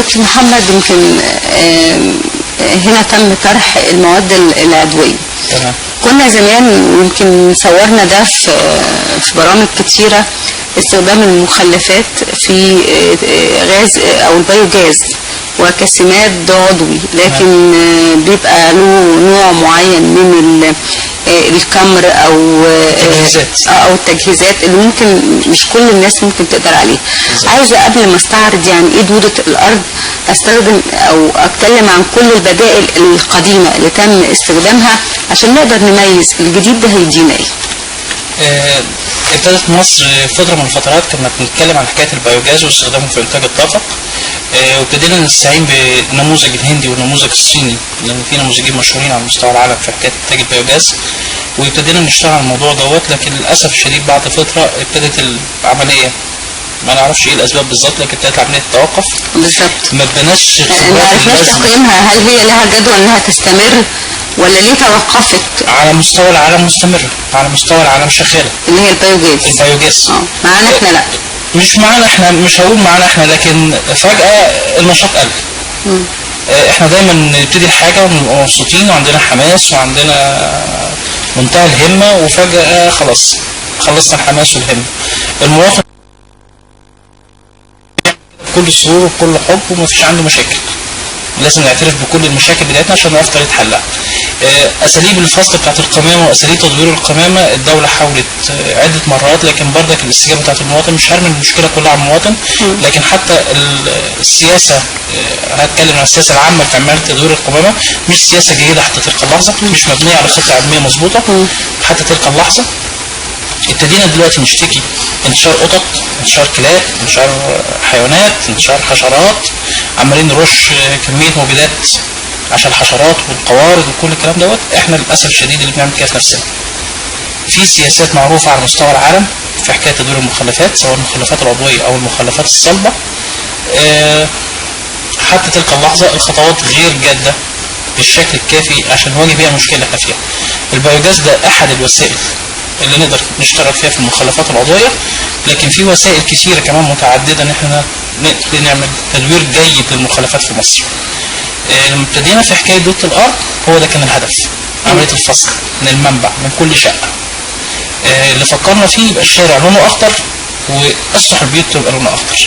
دكتور محمد، يمكن هنا تم طرح المواد العضوية. تمام. كنا زمان يمكن صورنا ده في برامج كتيرة، استخدام المخلفات في غاز او البيوجاز وكسمات عضوي، لكن بيبقى له نوع معين من الكمر او التجهيزات اللي ممكن مش كل الناس ممكن تقدر عليه. عايزه قبل ما استعرض يعني ايه دوده الارض استخدم او اتكلم عن كل البدائل القديمه اللي تم استخدامها عشان نقدر نميز الجديد ده هيدينا ايه. ابتدت مصر فتره من الفترات كنا بنتكلم عن حكايه البيوجاز واستخدامه في انتاج الطاقه، وابتدينا نستعين بالنموذج الهندي والنموذج الصيني، لان في نموذجين مشهورين على مستوى العالم في حكايه انتاج البيوجاز، وابتدينا نشتغل على الموضوع دوت. لكن للاسف الشديد بعد فتره ابتدت العمليه، ما نعرفش ايه الاسباب بالظبط، لكن ابتدت العمليه تتوقف. بالظبط. ما اتبناش ما عرفناش تقييمها، هل هي لها جدوى انها تستمر ولا ليه توقفت؟ على مستوى العالم مستمره، على مستوى العالم شغاله، اللي هي البيوجاز. البيوجاز. معانا احنا لا، مش معانا احنا، مش هقول معانا احنا، لكن فجاه النشاط قل. احنا دايما نبتدي الحاجه ونبقى مبسوطين وعندنا حماس وعندنا منتهى الهمه، وفجاه خلاص خلصنا الحماس والهمه. المواطن بكل سرور وبكل حب ومفيش عنده مشاكل، لازم نعترف بكل المشاكل بتاعتنا عشان نعرف طريقه حلها. اساليب الفصل بتاعت القمامه واساليب تدوير القمامه الدوله حاولت عده مرات، لكن بردك الاستجابه بتاعت المواطن، مش هرمي المشكله كلها على المواطن، لكن حتى السياسه، هتكلم عن السياسه العامه في عمليه تدوير القمامه، مش سياسه جيده حتى تلك اللحظه، مش مبنيه على خطه علميه مظبوطه حتى تلك اللحظه. ابتدينا دلوقتي نشتكي انتشار قطط، انتشار كلاب، انتشار حيوانات، انتشار حشرات، عمالين نرش كميه مبيدات عشان الحشرات والقوارض وكل الكلام دوت. احنا للاسف الشديد اللي بنعمل كده في نفسنا. في سياسات معروفه على مستوى العالم في حكايه تدوير المخلفات، سواء المخلفات العضويه او المخلفات الصلبه. حتى تلك اللحظه الخطوات غير جاده بالشكل الكافي عشان نواجه بيها مشكله احنا فيها. البيوجاز ده احد الوسائل اللي نقدر نشتغل فيها في المخلفات العضويه، لكن في وسائل كثيره كمان متعدده ان احنا نقدر نعمل تدوير جيد للمخلفات في مصر. لما ابتدينا في حكايه دوده الارض هو ده كان الهدف، عمليه الفصل من المنبع من كل شقه. اللي فكرنا فيه يبقى الشارع لونه اخضر واسطح البيوت تبقى لونها اخضر.